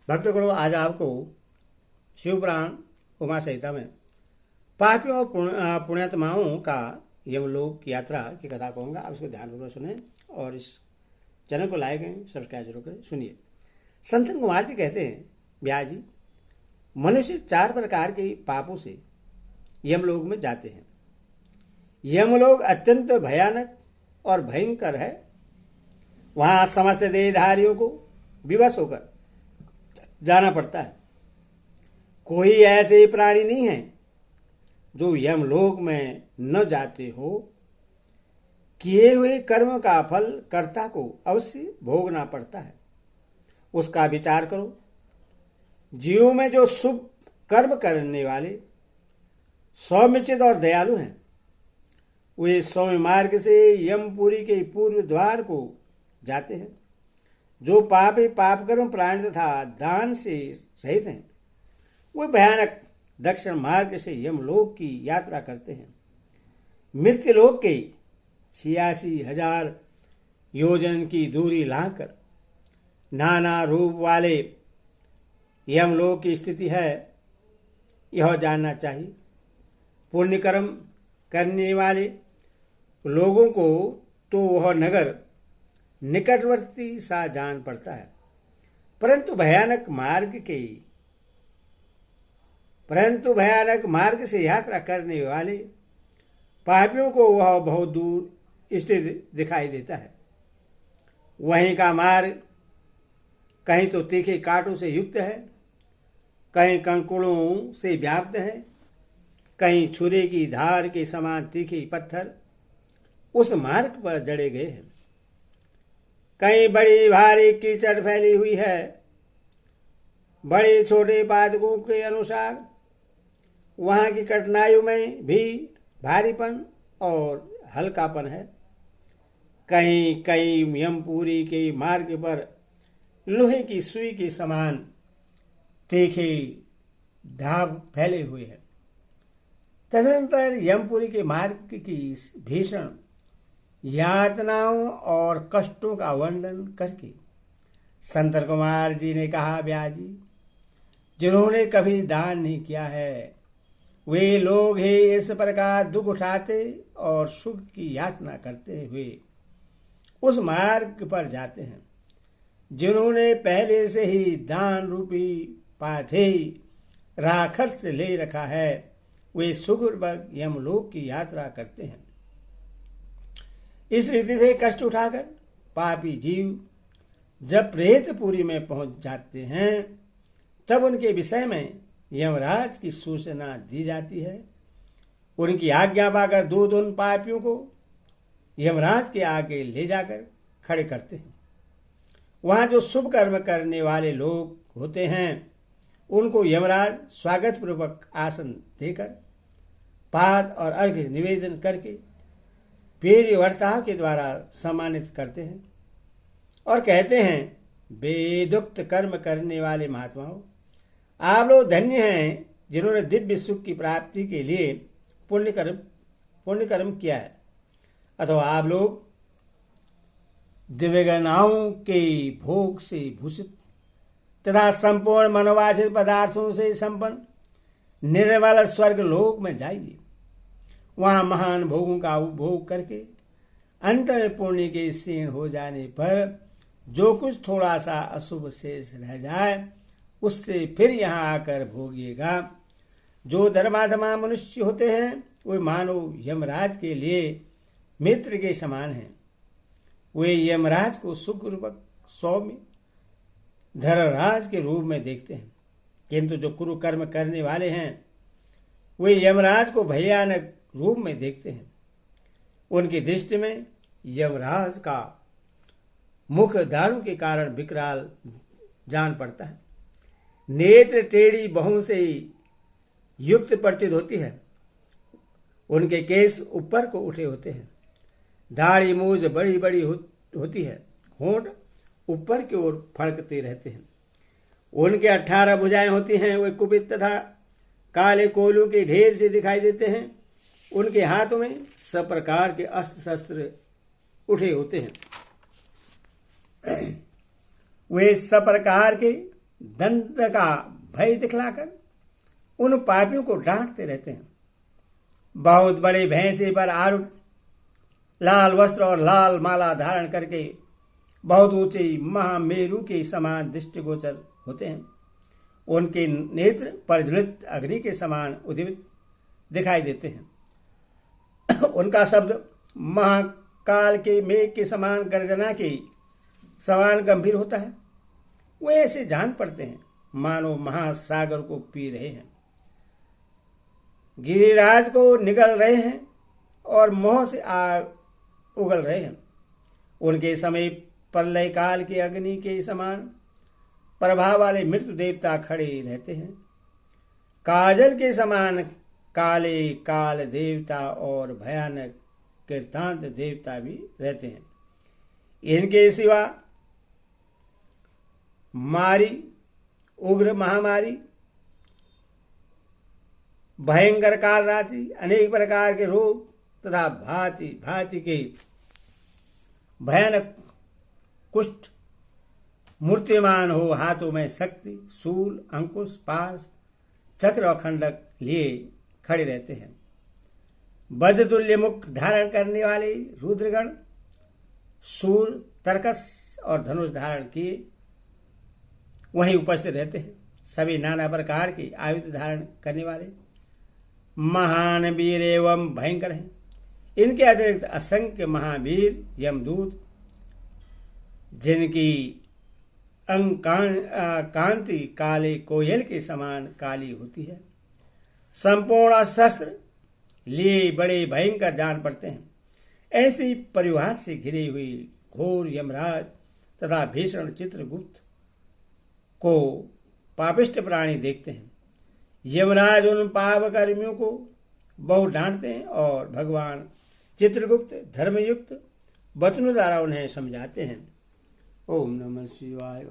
भक्तगणों, आज आपको शिवपुराण उमा संहिता में पापियों और पुण्यात्माओं का यमलोक यात्रा की कथा कहूँगा। आप इसको ध्यानपूर्वक सुने और इस चैनल को लाइक एंड सब्सक्राइब जरूर करें। सुनिए। संतन कुमार जी कहते हैं, ब्याह जी, मनुष्य 4 प्रकार के पापों से यमलोक में जाते हैं। यमलोक अत्यंत भयानक और भयंकर है। वहां समस्त देहधारियों को विवश होकर जाना पड़ता है। कोई ऐसे प्राणी नहीं है जो यमलोक में न जाते हो। किए हुए कर्म का फल कर्ता को अवश्य भोगना पड़ता है। उसका विचार करो। जीव में जो शुभ कर्म करने वाले सौम्यचित और दयालु हैं, वे सौम्य मार्ग से यमपुरी के पूर्व द्वार को जाते हैं। जो पापी पाप कर्म प्राणी तथा दान से रहित हैं, वे भयानक दक्षिण मार्ग से यमलोक की यात्रा करते हैं। मृत्युलोक के 86,000 योजन की दूरी लाकर नाना रूप वाले यमलोक की स्थिति है, यह जानना चाहिए। पुण्य कर्म करने वाले लोगों को तो वह नगर निकटवर्ती सा जान पड़ता है, परंतु भयानक मार्ग से यात्रा करने वाले पापियों को वह बहुत दूर स्थित दिखाई देता है। वहीं का मार्ग कहीं तो तीखे कांटों से युक्त है, कहीं कंकुड़ों से व्याप्त है, कहीं छुरे की धार के समान तीखे पत्थर उस मार्ग पर जड़े गए हैं। कहीं बड़ी भारी कीचड़ फैली हुई है। बड़े छोटे पादकों के अनुसार वहां की कठिनाइयों में भी भारीपन और हल्कापन है। कहीं कहीं यमपुरी के मार्ग पर लोहे की सुई के समान तीखे ढाब फैले हुए हैं। तदनंतर यमपुरी के मार्ग की भीषण यातनाओं और कष्टों का वर्णन करके संत कुमार जी ने कहा, ब्याह जी, जिन्होंने कभी दान नहीं किया है, वे लोग ही इस प्रकार दुख उठाते और सुख की यातना करते हुए उस मार्ग पर जाते हैं। जिन्होंने पहले से ही दान रूपी पाथेय राखर्ष ले रखा है, वे सुखपूर्वक यमलोक की यात्रा करते हैं। इस रीति से कष्ट उठाकर पापी जीव जब प्रेतपुरी में पहुंच जाते हैं, तब उनके विषय में यमराज की सूचना दी जाती है। उनकी आज्ञा पाकर दूत उन पापियों को यमराज के आगे ले जाकर खड़े करते हैं। वहां जो शुभ कर्म करने वाले लोग होते हैं, उनको यमराज स्वागत पूर्वक आसन देकर पाद और अर्घ्य निवेदन करके वीर वर्ताव के द्वारा सम्मानित करते हैं और कहते हैं, वेदोक्त कर्म करने वाले महात्माओं, आप लोग धन्य हैं जिन्होंने दिव्य सुख की प्राप्ति के लिए पुण्य कर्म किया है। अथवा आप लोग दिव्यगणाओं के भोग से भूषित तथा संपूर्ण मनोवांछित पदार्थों से संपन्न निर्मल स्वर्ग लोक में जाइए। वहां महान भोगों का उपभोग करके अंत में पुण्य के क्षीण हो जाने पर जो कुछ थोड़ा सा अशुभ शेष रह जाए, उससे फिर यहाँ आकर भोगिएगा। जो धर्मात्मा मनुष्य होते हैं, वे मानव यमराज के लिए मित्र के समान हैं। वे यमराज को सुखपूर्वक सौम्य धर्मराज के रूप में देखते हैं, किंतु जो कुरु कर्म करने वाले हैं, वे यमराज को भयानक रूप में देखते हैं। उनकी दृष्टि में यमराज का मुख दारू के कारण विकराल जान पड़ता है। नेत्र टेढ़ी बहु से युक्त प्रतीत होती है। उनके केस ऊपर को उठे होते हैं। दाढ़ी मूछ बड़ी बड़ी होती है। होंठ ऊपर की ओर फड़कते रहते हैं। उनके 18 भुजाएं होती हैं। वे कुपित तथा काले कोयलों के ढेर से दिखाई देते हैं। उनके हाथों में सब प्रकार के अस्त्र शस्त्र उठे होते हैं। वे सब प्रकार के दंड का भय दिखलाकर उन पापियों को डांटते रहते हैं। बहुत बड़े भैंसे पर आरूढ़, लाल वस्त्र और लाल माला धारण करके बहुत ऊंचे महामेरु के समान दृष्टिगोचर होते हैं। उनके नेत्र प्रज्वलित अग्नि के समान उद्दीपित दिखाई देते हैं। उनका शब्द महाकाल के मेघ के समान गर्जना के समान गंभीर होता है। वे ऐसे जान पड़ते हैं मानो महासागर को पी रहे हैं, गिरिराज को निगल रहे हैं और मोह से आग उगल रहे हैं। उनके समय प्रलय काल के अग्नि के समान प्रभाव वाले मृत्यु देवता खड़े रहते हैं। काजल के समान काले काल देवता और भयानक कीर्तांत देवता भी रहते हैं। इनके सिवा मारी, उग्र महामारी, भयंकर काल रात्रि, अनेक प्रकार के रोग तथा भांति भांति के भयानक कुष्ठ, मूर्तिमान हो हाथों में शक्ति, शूल, अंकुश, पास, चक्र और खंडक लिए खड़े रहते हैं। वज्रतुल्य मुख धारण करने वाले रुद्रगण सूर, तरकस और धनुष धारण किए वहीं उपस्थित रहते हैं। सभी नाना प्रकार के आयुध धारण करने वाले महान वीर एवं भयंकर हैं। इनके अतिरिक्त असंख्य महावीर यमदूत, जिनकी कांति काले कोयल के समान काली होती है, संपूर्ण शस्त्र लिए बड़े भयंकर जान पड़ते हैं। ऐसी परिवार से घिरी हुई घोर यमराज तथा भीषण चित्रगुप्त को पापिष्ट प्राणी देखते हैं। यमराज उन पापकर्मियों को बहुत डांटते हैं और भगवान चित्रगुप्त धर्मयुक्त वचनों द्वारा उन्हें समझाते हैं। ओम नमः शिवाय।